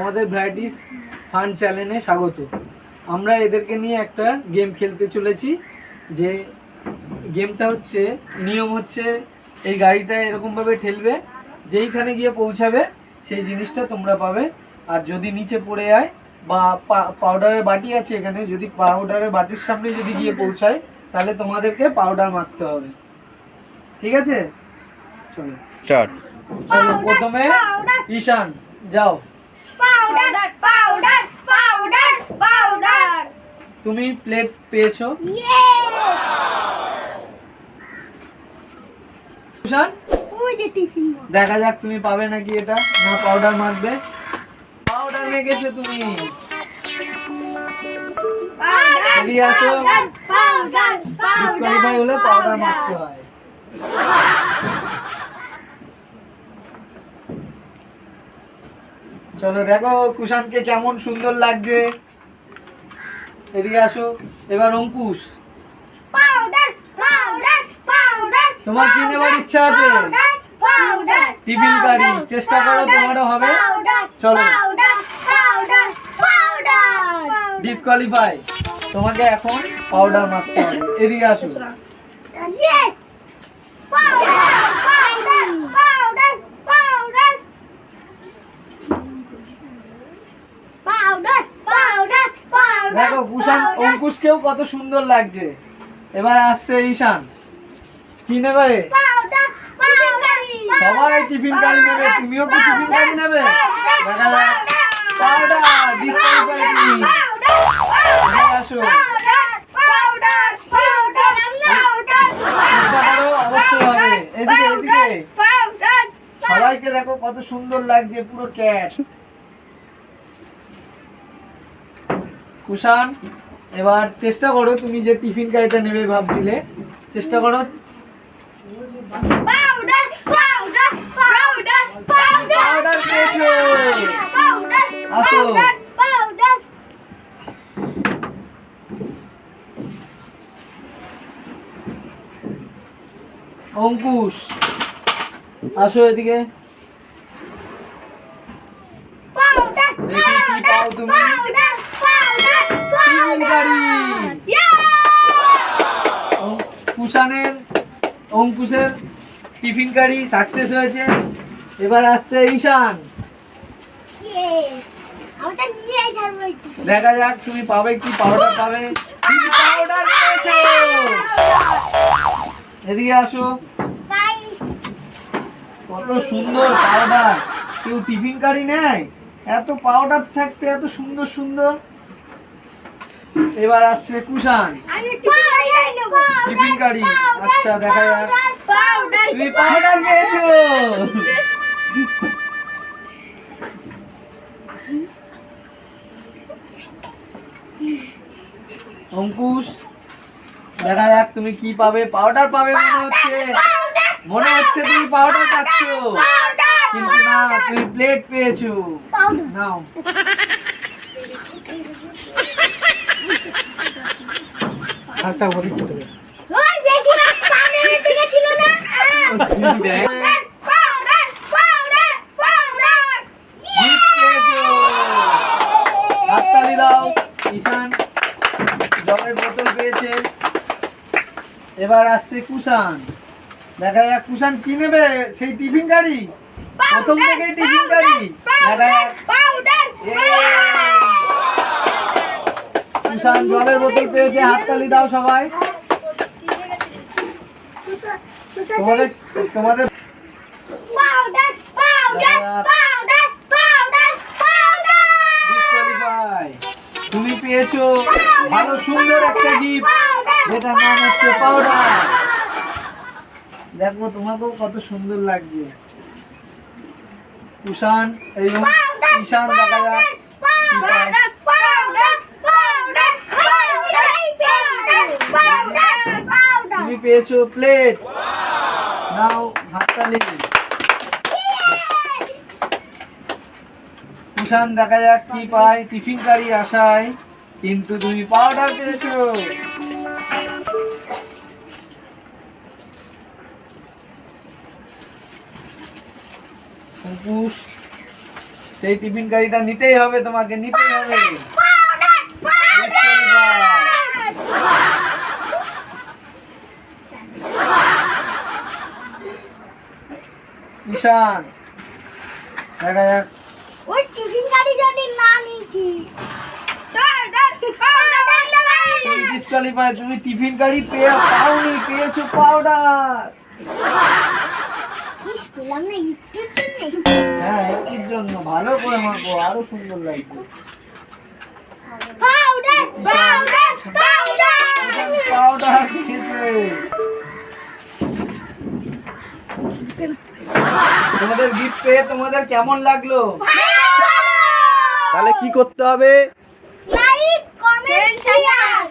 আমাদের varieties fun চ্যানেলে স্বাগত। আমরা এদেরকে নিয়ে একটা গেম খেলতে চলেছি। যে গেমটা হচ্ছে, নিয়ম হচ্ছে এই গাড়িটা এরকমভাবে ঠেলবে, যেইখানে গিয়ে পৌঁছাবে সেই জিনিসটা তোমরা পাবে। আর যদি নিচে পড়ে যায় বা পাউডারের বাটি আছে এখানে, যদি পাউডারের বাটির সামনে যদি গিয়ে পৌঁছায় তাহলে তোমাদেরকে পাউডার মারতে হবে। ঠিক আছে, চলো স্টার্ট। চলো প্রথমে ঈশান যাও। Powder powder powder powder. তুমি প্লেট পেয়েছো। ঈশান ওই যে টিফিন দেখা যাক তুমি পাবে নাকি এটা, না পাউডার মাখবে। পাউডার মেখেছো তুমি। এদিকে আসো। পাউডার ডিসকোয়ালিফাই হলে পাউডার মাখতে হয়। চলো দেখো কুষাণকে কেমন সুন্দর লাগছে। এদিকে আসো। এবার অঙ্কুশ, পাউডার পাউডার পাউডার। তোমার কি নেওয়ার ইচ্ছা আছে? পাউডার টিফিন কারি, চেষ্টা করো তোমারও হবে। চলো পাউডার পাউডার পাউডার। ডিসকোয়ালিফাই, তোমাকে এখন পাউডার মাখতে হবে। এদিকে আসো। Yes powder powder powder powder powder powder powder. দেখো কুষাণ অঙ্কুশকেও কত সুন্দর লাগছে। এবার আসছে ঈশান, কি নেবে? Powder powder. সবাই টিফিন কারি নেবে, তুমিও কি টিফিন কারি নেবে? দেখা যাক। পাউডার, ডিসকোয়ালিফাই তুমি। এদিকে আসো। চেষ্টা করো, অবশ্যই হবে। এদিকে এদিকে সবাইকে দেখো কত সুন্দর লাগছে, পুরো ক্যাট। কুষাণ এবার চেষ্টা করো, তুমি যে টিফিন কারিটা নেবে ভাবছিলে, চেষ্টা করো। পাউডার পেয়েছো। আসো। অঙ্কুশ আসো এদিকে। দেখি কি পাও তুমি। টিফিন কারি। অঙ্কুশের টিফিন কারি সাকসেস হয়েছে। এবার আসছে ঈশান, দেখা যাক তুমি পাবে কি, পাউডার পাবে। পাউডার পেয়েছো। এদিকে আসো। কত সুন্দর পাউডার, কেউ টিফিন কারি নেয়? এত পাউডার থাকতে এত সুন্দর সুন্দর। এবার আসছে কুষাণ, টিফিন কারি। আচ্ছা দেখা যাক, তুমি পাউডার পেয়েছো। অঙ্কুশ দেখা যাক তুমি কি পাবে। পাউডার পাবে মনে হচ্ছে তুমি পাউডার পাচ্ছ, কিন্তু না, তুমি প্লেট পেয়েছো। নাও। আরেকটা বলি কি দেবে? হাততালি দাও। ঈশান জলের বোতল পেয়েছে। এবার আসছে কুষাণ, দেখা যাক কুষাণ কি নেবে। সেই টিফিন গাড়ি, প্রথম থেকে টিফিন গাড়ি। দেখা যাক। কুষাণ জলের বোতল পেয়েছে, হাততালি দাও সবাই। তোমাদের তোমাদের ডিসকোয়ালিফাই। তুমি পেয়েছো ভালো সুন্দর একটা গিফট, যেটার নাম হচ্ছে পাউডার। দেখো তোমাকেও কত সুন্দর লাগছে। কুষাণ এবং ঈশান দেখা যাক কি পায়। তুমি পেয়েছো প্লেট। নাও হাততালি। কুষাণ দেখা যাক কি পায় টিফিন কারি আশায়, কিন্তু তুমি পাউডার পেয়েছো। অঙ্কুশ সেই টিফিন গাড়িটা নিতেই হবে, তোমাকে নিতেই হবে। পাউডার ঈশান দেখা যাক। ওই টিফিন গাড়ি যদি না নিয়েছি ডিসকোয়ালিফাই, তুমি টিফিন গাড়ি পাওনি, পেয়েছো পাউডার। ইস পেলাম না একটুর জন্য। হ্যাঁ এর জন্য ভালো করে মাখো, আরো সুন্দর লাগবে। পাউডার পাউডার পাউডার পাউডার দিয়েছে। তোমাদের গিফট পেয়ে তোমাদের কেমন লাগলো? তাহলে কি করতে হবে? Like comment share